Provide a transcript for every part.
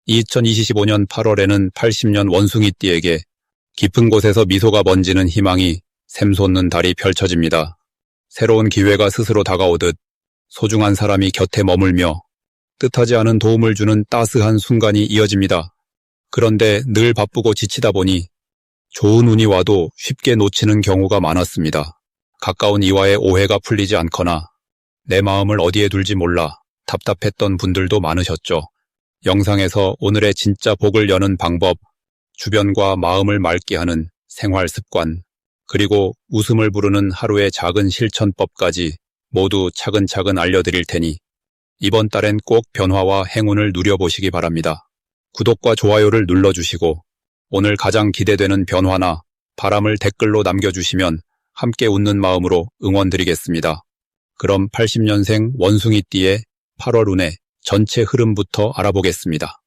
2025년 8월에는 80년 원숭이띠에게 깊은 곳에서 미소가 번지는 희망이 샘솟는 달이 펼쳐집니다. 새로운 기회가 스스로 다가오듯 소중한 사람이 곁에 머물며 뜻하지 않은 도움을 주는 따스한 순간이 이어집니다. 그런데 늘 바쁘고 지치다 보니 좋은 운이 와도 쉽게 놓치는 경우가 많았습니다. 가까운 이와의 오해가 풀리지 않거나 내 마음을 어디에 둘지 몰라 답답했던 분들도 많으셨죠. 영상에서 오늘의 진짜 복을 여는 방법, 주변과 마음을 맑게 하는 생활 습관, 그리고 웃음을 부르는 하루의 작은 실천법까지 모두 차근차근 알려드릴 테니 이번 달엔 꼭 변화와 행운을 누려보시기 바랍니다. 구독과 좋아요를 눌러주시고 오늘 가장 기대되는 변화나 바람을 댓글로 남겨주시면 함께 웃는 마음으로 응원드리겠습니다. 그럼 80년생 원숭이띠의 8월 운의 전체 흐름부터 알아보겠습니다.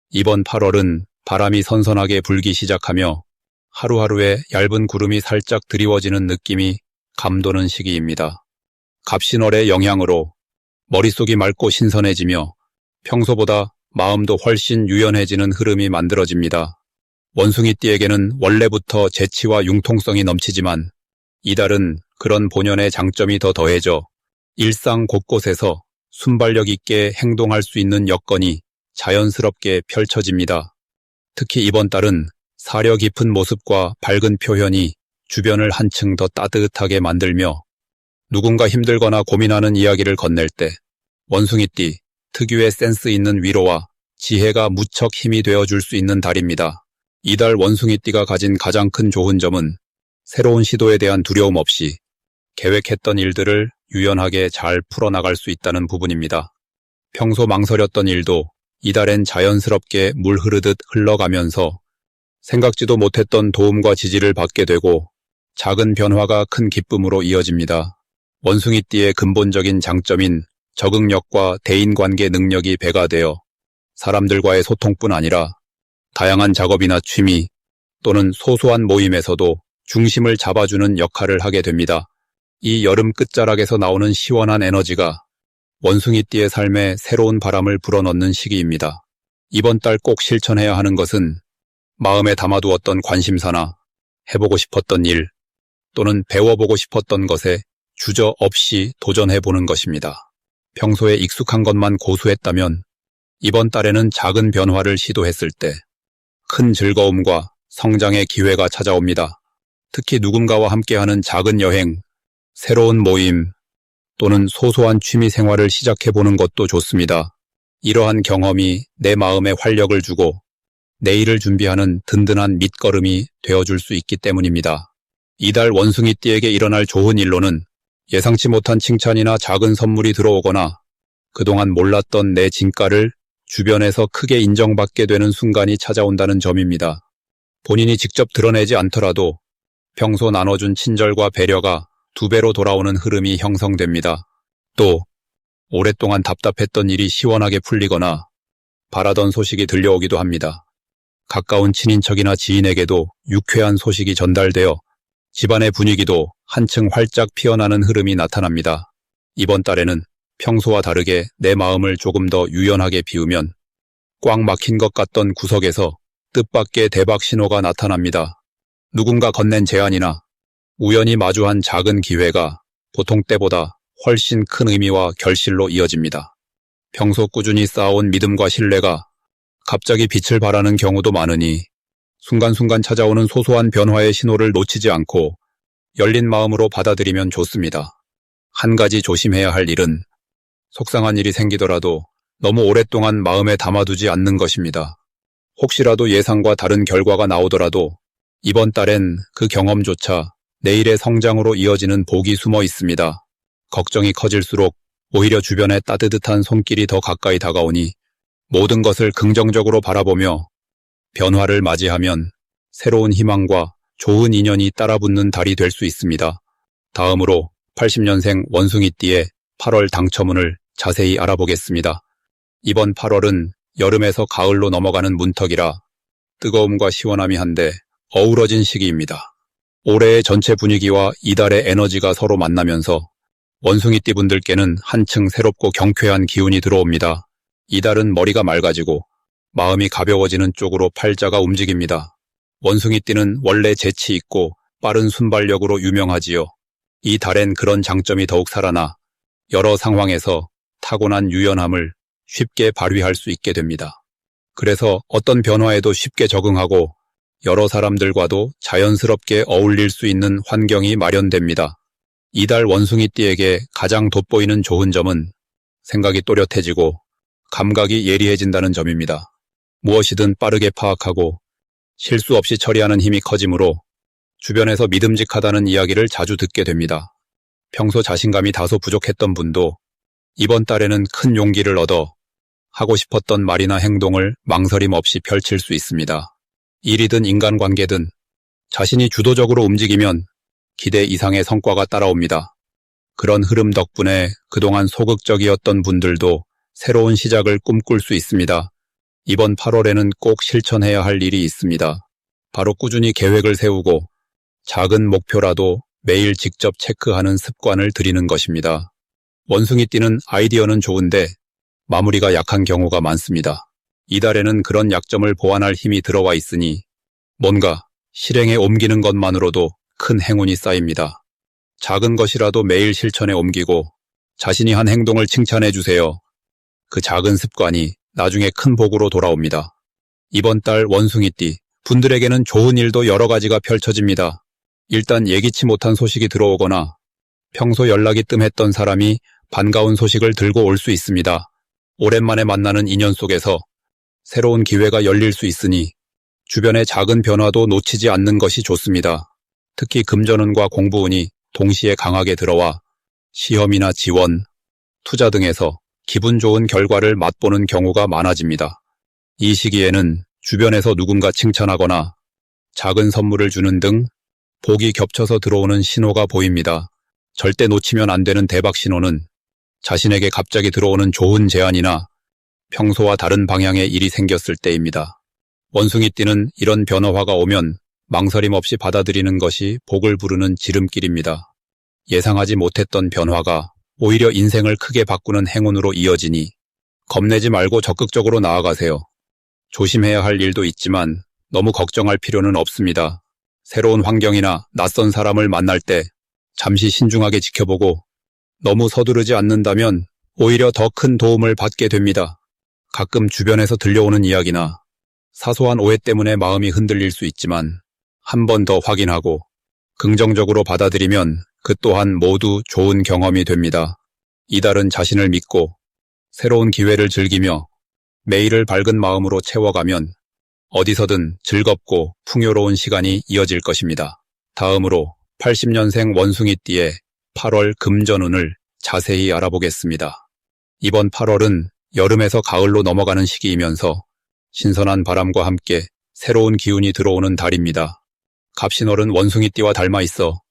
이번 8월은 바람이 선선하게 불기 시작하며 하루하루에 얇은 구름이 살짝 드리워지는 느낌이 감도는 시기입니다. 갑신월의 영향으로 머릿속이 맑고 신선해지며 평소보다 마음도 훨씬 유연해지는 흐름이 만들어집니다. 원숭이띠에게는 원래부터 재치와 융통성이 넘치지만 이달은 그런 본연의 장점이 더 더해져 일상 곳곳에서 순발력 있게 행동할 수 있는 여건이 자연스럽게 펼쳐집니다. 특히 이번 달은 사려 깊은 모습과 밝은 표현이 주변을 한층 더 따뜻하게 만들며 누군가 힘들거나 고민하는 이야기를 건넬 때 원숭이띠 특유의 센스 있는 위로와 지혜가 무척 힘이 되어줄 수 있는 달입니다. 이달 원숭이띠가 가진 가장 큰 좋은 점은 새로운 시도에 대한 두려움 없이 계획했던 일들을 유연하게 잘 풀어나갈 수 있다는 부분입니다. 평소 망설였던 일도 이달엔 자연스럽게 물 흐르듯 흘러가면서 생각지도 못했던 도움과 지지를 받게 되고 작은 변화가 큰 기쁨으로 이어집니다. 원숭이띠의 근본적인 장점인 적응력과 대인관계 능력이 배가 되어 사람들과의 소통뿐 아니라 다양한 작업이나 취미 또는 소소한 모임에서도 중심을 잡아주는 역할을 하게 됩니다. 이 여름 끝자락에서 나오는 시원한 에너지가 원숭이띠의 삶에 새로운 바람을 불어넣는 시기입니다. 이번 달 꼭 실천해야 하는 것은 마음에 담아두었던 관심사나 해보고 싶었던 일 또는 배워보고 싶었던 것에 주저없이 도전해보는 것입니다. 평소에 익숙한 것만 고수했다면 이번 달에는 작은 변화를 시도했을 때 큰 즐거움과 성장의 기회가 찾아옵니다. 특히 누군가와 함께하는 작은 여행, 새로운 모임 또는 소소한 취미 생활을 시작해보는 것도 좋습니다. 이러한 경험이 내 마음에 활력을 주고 내일을 준비하는 든든한 밑거름이 되어줄 수 있기 때문입니다. 이달 원숭이띠에게 일어날 좋은 일로는 예상치 못한 칭찬이나 작은 선물이 들어오거나 그동안 몰랐던 내 진가를 주변에서 크게 인정받게 되는 순간이 찾아온다는 점입니다. 본인이 직접 드러내지 않더라도 평소 나눠준 친절과 배려가 2배로 돌아오는 흐름이 형성됩니다. 또 오랫동안 답답했던 일이 시원하게 풀리거나 바라던 소식이 들려오기도 합니다. 가까운 친인척이나 지인에게도 유쾌한 소식이 전달되어 집안의 분위기도 한층 활짝 피어나는 흐름이 나타납니다. 이번 달에는 평소와 다르게 내 마음을 조금 더 유연하게 비우면 꽉 막힌 것 같던 구석에서 뜻밖의 대박 신호가 나타납니다. 누군가 건넨 제안이나 우연히 마주한 작은 기회가 보통 때보다 훨씬 큰 의미와 결실로 이어집니다. 평소 꾸준히 쌓아온 믿음과 신뢰가 갑자기 빛을 발하는 경우도 많으니 순간순간 찾아오는 소소한 변화의 신호를 놓치지 않고 열린 마음으로 받아들이면 좋습니다. 한 가지 조심해야 할 일은 속상한 일이 생기더라도 너무 오랫동안 마음에 담아두지 않는 것입니다. 혹시라도 예상과 다른 결과가 나오더라도 이번 달엔 그 경험조차 내일의 성장으로 이어지는 복이 숨어 있습니다. 걱정이 커질수록 오히려 주변에 따뜻한 손길이 더 가까이 다가오니 모든 것을 긍정적으로 바라보며 변화를 맞이하면 새로운 희망과 좋은 인연이 따라붙는 달이 될 수 있습니다. 다음으로 80년생 원숭이띠의 8월 당첨운을 자세히 알아보겠습니다. 이번 8월은 여름에서 가을로 넘어가는 문턱이라 뜨거움과 시원함이 한데 어우러진 시기입니다. 올해의 전체 분위기와 이달의 에너지가 서로 만나면서 원숭이띠 분들께는 한층 새롭고 경쾌한 기운이 들어옵니다. 이달은 머리가 맑아지고 마음이 가벼워지는 쪽으로 팔자가 움직입니다. 원숭이띠는 원래 재치 있고 빠른 순발력으로 유명하지요. 이 달엔 그런 장점이 더욱 살아나 여러 상황에서 타고난 유연함을 쉽게 발휘할 수 있게 됩니다. 그래서 어떤 변화에도 쉽게 적응하고 여러 사람들과도 자연스럽게 어울릴 수 있는 환경이 마련됩니다. 이달 원숭이띠에게 가장 돋보이는 좋은 점은 생각이 또렷해지고 감각이 예리해진다는 점입니다. 무엇이든 빠르게 파악하고 실수 없이 처리하는 힘이 커지므로 주변에서 믿음직하다는 이야기를 자주 듣게 됩니다. 평소 자신감이 다소 부족했던 분도 이번 달에는 큰 용기를 얻어 하고 싶었던 말이나 행동을 망설임 없이 펼칠 수 있습니다. 일이든 인간관계든 자신이 주도적으로 움직이면 기대 이상의 성과가 따라옵니다. 그런 흐름 덕분에 그동안 소극적이었던 분들도 새로운 시작을 꿈꿀 수 있습니다. 이번 8월에는 꼭 실천해야 할 일이 있습니다. 바로 꾸준히 계획을 세우고 작은 목표라도 매일 직접 체크하는 습관을 들이는 것입니다. 원숭이띠는 아이디어는 좋은데 마무리가 약한 경우가 많습니다. 이달에는 그런 약점을 보완할 힘이 들어와 있으니 뭔가 실행에 옮기는 것만으로도 큰 행운이 쌓입니다. 작은 것이라도 매일 실천에 옮기고 자신이 한 행동을 칭찬해 주세요. 그 작은 습관이 나중에 큰 복으로 돌아옵니다. 이번 달 원숭이띠 분들에게는 좋은 일도 여러 가지가 펼쳐집니다. 일단 예기치 못한 소식이 들어오거나 평소 연락이 뜸했던 사람이 반가운 소식을 들고 올 수 있습니다. 오랜만에 만나는 인연 속에서 새로운 기회가 열릴 수 있으니 주변의 작은 변화도 놓치지 않는 것이 좋습니다. 특히 금전운과 공부운이 동시에 강하게 들어와 시험이나 지원, 투자 등에서 기분 좋은 결과를 맛보는 경우가 많아집니다. 이 시기에는 주변에서 누군가 칭찬하거나 작은 선물을 주는 등 복이 겹쳐서 들어오는 신호가 보입니다. 절대 놓치면 안 되는 대박 신호는 자신에게 갑자기 들어오는 좋은 제안이나 평소와 다른 방향의 일이 생겼을 때입니다. 원숭이띠는 이런 변화가 오면 망설임 없이 받아들이는 것이 복을 부르는 지름길입니다. 예상하지 못했던 변화가 오히려 인생을 크게 바꾸는 행운으로 이어지니 겁내지 말고 적극적으로 나아가세요. 조심해야 할 일도 있지만 너무 걱정할 필요는 없습니다. 새로운 환경이나 낯선 사람을 만날 때 잠시 신중하게 지켜보고 너무 서두르지 않는다면 오히려 더 큰 도움을 받게 됩니다. 가끔 주변에서 들려오는 이야기나 사소한 오해 때문에 마음이 흔들릴 수 있지만 한 번 더 확인하고 긍정적으로 받아들이면 그 또한 모두 좋은 경험이 됩니다. 이달은 자신을 믿고 새로운 기회를 즐기며 매일을 밝은 마음으로 채워가면 어디서든 즐겁고 풍요로운 시간이 이어질 것입니다. 다음으로 80년생 원숭이띠의 8월 금전운을 자세히 알아보겠습니다. 이번 8월은 여름에서 가을로 넘어가는 시기이면서 신선한 바람과 함께 새로운 기운이 들어오는 달입니다. 갑신월은 원숭이띠와 닮아 있어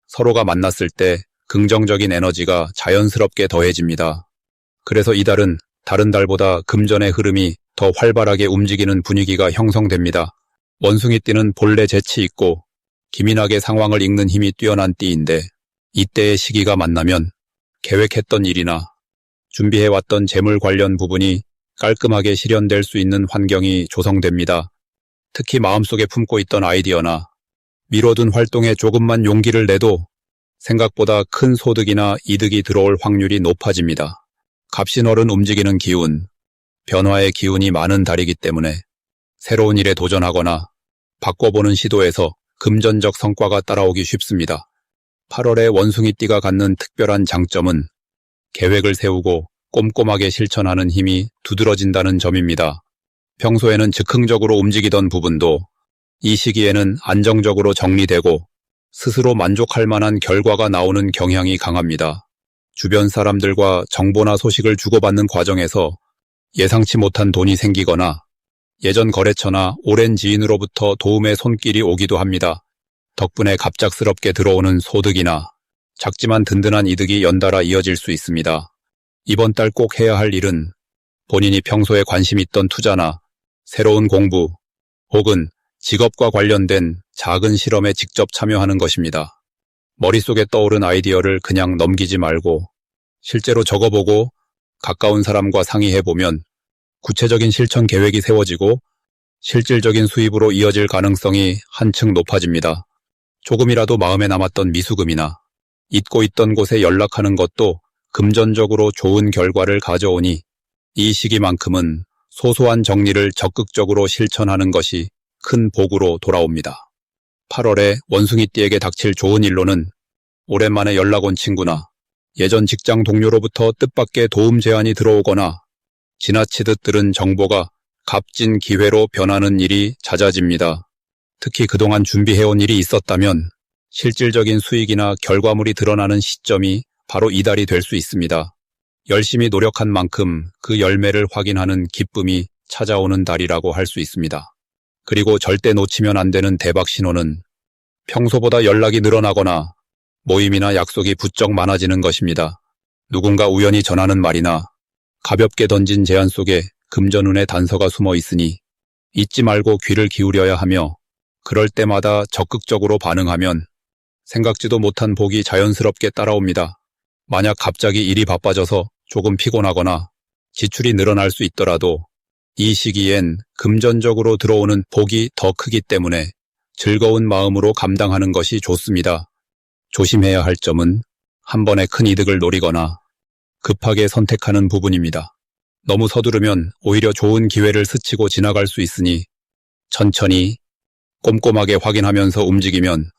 서로가 만났을 때 긍정적인 에너지가 자연스럽게 더해집니다. 그래서 이달은 다른 달보다 금전의 흐름이 더 활발하게 움직이는 분위기가 형성됩니다. 원숭이띠는 본래 재치 있고 기민하게 상황을 읽는 힘이 뛰어난 띠인데 이때의 시기가 만나면 계획했던 일이나 준비해왔던 재물 관련 부분이 깔끔하게 실현될 수 있는 환경이 조성됩니다. 특히 마음속에 품고 있던 아이디어나 미뤄둔 활동에 조금만 용기를 내도 생각보다 큰 소득이나 이득이 들어올 확률이 높아집니다. 갑신월은 움직이는 기운, 변화의 기운이 많은 달이기 때문에 새로운 일에 도전하거나 바꿔보는 시도에서 금전적 성과가 따라오기 쉽습니다. 8월에 원숭이띠가 갖는 특별한 장점은 계획을 세우고 꼼꼼하게 실천하는 힘이 두드러진다는 점입니다. 평소에는 즉흥적으로 움직이던 부분도 이 시기에는 안정적으로 정리되고 스스로 만족할 만한 결과가 나오는 경향이 강합니다. 주변 사람들과 정보나 소식을 주고받는 과정에서 예상치 못한 돈이 생기거나 예전 거래처나 오랜 지인으로부터 도움의 손길이 오기도 합니다. 덕분에 갑작스럽게 들어오는 소득이나 작지만 든든한 이득이 연달아 이어질 수 있습니다. 이번 달 꼭 해야 할 일은 본인이 평소에 관심 있던 투자나 새로운 공부 혹은 직업과 관련된 작은 실험에 직접 참여하는 것입니다. 머릿속에 떠오른 아이디어를 그냥 넘기지 말고 실제로 적어보고 가까운 사람과 상의해보면 구체적인 실천 계획이 세워지고 실질적인 수입으로 이어질 가능성이 한층 높아집니다. 조금이라도 마음에 남았던 미수금이나 잊고 있던 곳에 연락하는 것도 금전적으로 좋은 결과를 가져오니 이 시기만큼은 소소한 정리를 적극적으로 실천하는 것이 큰 복으로 돌아옵니다. 8월에 원숭이띠에게 닥칠 좋은 일로는 오랜만에 연락 온 친구나 예전 직장 동료로부터 뜻밖의 도움 제안이 들어오거나 지나치듯 들은 정보가 값진 기회로 변하는 일이 잦아집니다. 특히 그동안 준비해온 일이 있었다면 실질적인 수익이나 결과물이 드러나는 시점이 바로 이달이 될 수 있습니다. 열심히 노력한 만큼 그 열매를 확인하는 기쁨이 찾아오는 달이라고 할 수 있습니다. 그리고 절대 놓치면 안 되는 대박 신호는 평소보다 연락이 늘어나거나 모임이나 약속이 부쩍 많아지는 것입니다. 누군가 우연히 전하는 말이나 가볍게 던진 제안 속에 금전운의 단서가 숨어 있으니 잊지 말고 귀를 기울여야 하며 그럴 때마다 적극적으로 반응하면 생각지도 못한 복이 자연스럽게 따라옵니다. 만약 갑자기 일이 바빠져서 조금 피곤하거나 지출이 늘어날 수 있더라도 이 시기엔 금전적으로 들어오는 복이 더 크기 때문에 즐거운 마음으로 감당하는 것이 좋습니다. 조심해야 할 점은 한 번에 큰 이득을 노리거나 급하게 선택하는 부분입니다. 너무 서두르면 오히려 좋은 기회를 스치고 지나갈 수 있으니 천천히 꼼꼼하게 확인하면서 움직이면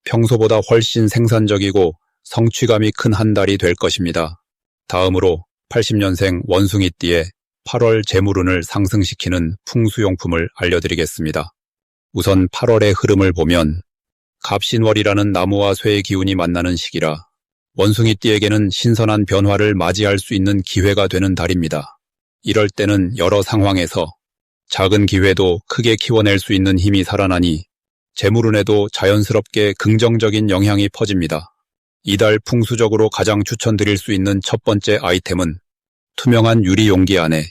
평소보다 훨씬 생산적이고 성취감이 큰 한 달이 될 것입니다. 다음으로 80년생 원숭이띠의 8월 재물운을 상승시키는 풍수용품을 알려드리겠습니다. 우선 8월의 흐름을 보면 갑신월이라는 나무와 쇠의 기운이 만나는 시기라 원숭이띠에게는 신선한 변화를 맞이할 수 있는 기회가 되는 달입니다. 이럴 때는 여러 상황에서 작은 기회도 크게 키워낼 수 있는 힘이 살아나니 재물운에도 자연스럽게 긍정적인 영향이 퍼집니다. 이달 풍수적으로 가장 추천드릴 수 있는 첫 번째 아이템은 투명한 유리 용기 안에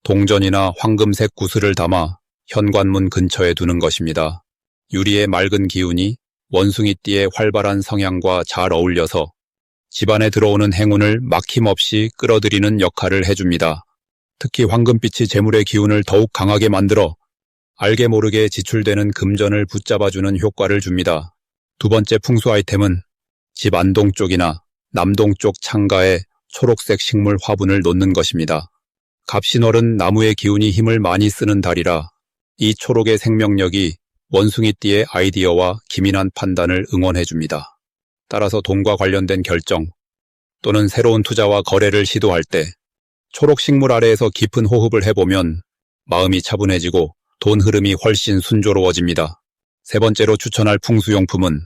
동전이나 황금색 구슬을 담아 현관문 근처에 두는 것입니다. 유리의 맑은 기운이 원숭이띠의 활발한 성향과 잘 어울려서 집안에 들어오는 행운을 막힘없이 끌어들이는 역할을 해줍니다. 특히 황금빛이 재물의 기운을 더욱 강하게 만들어 알게 모르게 지출되는 금전을 붙잡아주는 효과를 줍니다. 두 번째 풍수 아이템은 집 안동쪽이나 남동쪽 창가에 초록색 식물 화분을 놓는 것입니다. 갑신월은 나무의 기운이 힘을 많이 쓰는 달이라 이 초록의 생명력이 원숭이띠의 아이디어와 기민한 판단을 응원해줍니다. 따라서 돈과 관련된 결정 또는 새로운 투자와 거래를 시도할 때 초록 식물 아래에서 깊은 호흡을 해보면 마음이 차분해지고 돈 흐름이 훨씬 순조로워집니다. 세 번째로 추천할 풍수용품은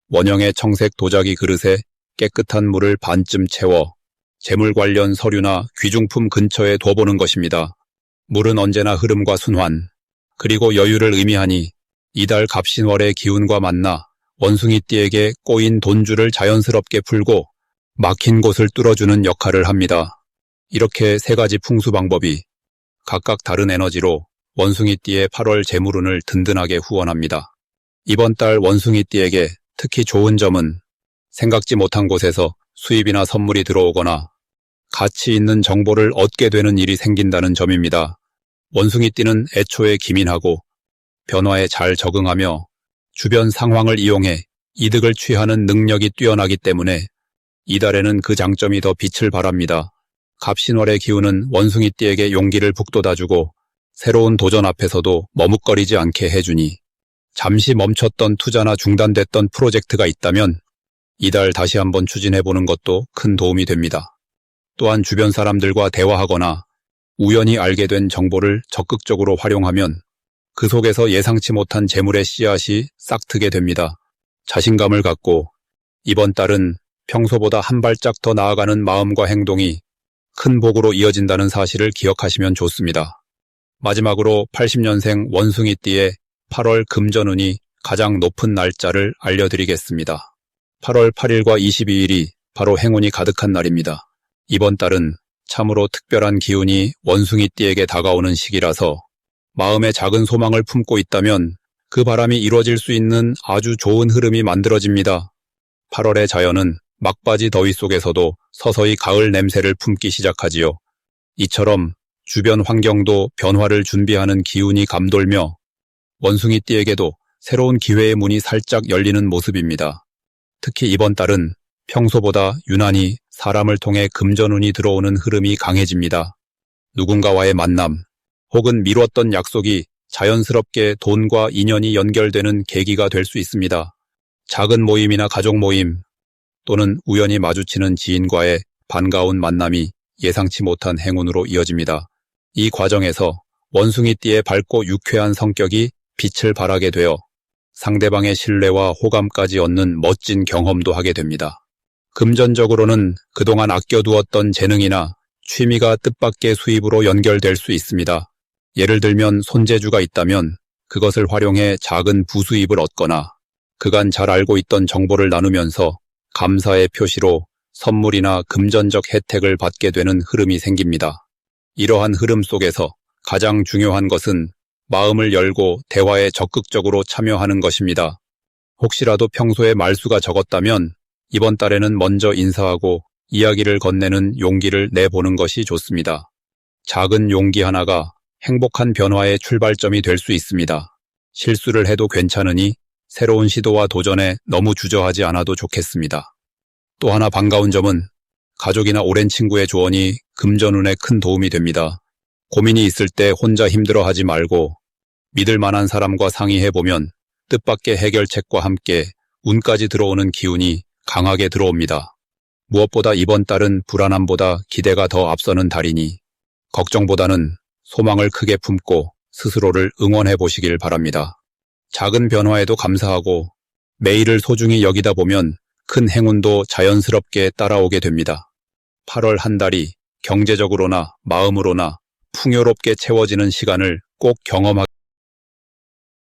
원형의 청색 도자기 그릇에 깨끗한 물을 반쯤 채워 재물 관련 서류나 귀중품 근처에 둬보는 것입니다. 물은 언제나 흐름과 순환, 그리고 여유를 의미하니 이달 갑신월의 기운과 만나 원숭이띠에게 꼬인 돈줄을 자연스럽게 풀고 막힌 곳을 뚫어주는 역할을 합니다. 이렇게 세 가지 풍수 방법이 각각 다른 에너지로 원숭이띠의 8월 재물운을 든든하게 후원합니다. 이번 달 원숭이띠에게 특히 좋은 점은 생각지 못한 곳에서 수입이나 선물이 들어오거나 가치 있는 정보를 얻게 되는 일이 생긴다는 점입니다. 원숭이띠는 애초에 기민하고 변화에 잘 적응하며 주변 상황을 이용해 이득을 취하는 능력이 뛰어나기 때문에 이달에는 그 장점이 더 빛을 발합니다. 갑신월의 기운은 원숭이띠에게 용기를 북돋아주고 새로운 도전 앞에서도 머뭇거리지 않게 해주니 잠시 멈췄던 투자나 중단됐던 프로젝트가 있다면 이달 다시 한번 추진해보는 것도 큰 도움이 됩니다. 또한 주변 사람들과 대화하거나 우연히 알게 된 정보를 적극적으로 활용하면 그 속에서 예상치 못한 재물의 씨앗이 싹트게 됩니다. 자신감을 갖고 이번 달은 평소보다 한 발짝 더 나아가는 마음과 행동이 큰 복으로 이어진다는 사실을 기억하시면 좋습니다. 마지막으로 80년생 원숭이띠의 8월 금전운이 가장 높은 날짜를 알려드리겠습니다. 8월 8일과 22일이 바로 행운이 가득한 날입니다. 이번 달은 참으로 특별한 기운이 원숭이띠에게 다가오는 시기라서 마음에 작은 소망을 품고 있다면 그 바람이 이루어질 수 있는 아주 좋은 흐름이 만들어집니다. 8월의 자연은 막바지 더위 속에서도 서서히 가을 냄새를 품기 시작하지요. 이처럼 주변 환경도 변화를 준비하는 기운이 감돌며 원숭이띠에게도 새로운 기회의 문이 살짝 열리는 모습입니다. 특히 이번 달은 평소보다 유난히 사람을 통해 금전운이 들어오는 흐름이 강해집니다. 누군가와의 만남 혹은 미뤘던 약속이 자연스럽게 돈과 인연이 연결되는 계기가 될 수 있습니다. 작은 모임이나 가족 모임 또는 우연히 마주치는 지인과의 반가운 만남이 예상치 못한 행운으로 이어집니다. 이 과정에서 원숭이띠의 밝고 유쾌한 성격이 빛을 발하게 되어 상대방의 신뢰와 호감까지 얻는 멋진 경험도 하게 됩니다. 금전적으로는 그동안 아껴두었던 재능이나 취미가 뜻밖의 수입으로 연결될 수 있습니다. 예를 들면 손재주가 있다면 그것을 활용해 작은 부수입을 얻거나 그간 잘 알고 있던 정보를 나누면서 감사의 표시로 선물이나 금전적 혜택을 받게 되는 흐름이 생깁니다. 이러한 흐름 속에서 가장 중요한 것은 마음을 열고 대화에 적극적으로 참여하는 것입니다. 혹시라도 평소에 말수가 적었다면 이번 달에는 먼저 인사하고 이야기를 건네는 용기를 내보는 것이 좋습니다. 작은 용기 하나가 행복한 변화의 출발점이 될 수 있습니다. 실수를 해도 괜찮으니 새로운 시도와 도전에 너무 주저하지 않아도 좋겠습니다. 또 하나 반가운 점은 가족이나 오랜 친구의 조언이 금전운에 큰 도움이 됩니다. 고민이 있을 때 혼자 힘들어하지 말고 믿을 만한 사람과 상의해보면 뜻밖의 해결책과 함께 운까지 들어오는 기운이 강하게 들어옵니다. 무엇보다 이번 달은 불안함보다 기대가 더 앞서는 달이니 걱정보다는 소망을 크게 품고 스스로를 응원해 보시길 바랍니다. 작은 변화에도 감사하고 매일을 소중히 여기다 보면 큰 행운도 자연스럽게 따라오게 됩니다. 8월 한 달이 경제적으로나 마음으로나 풍요롭게 채워지는 시간을 꼭 경험하게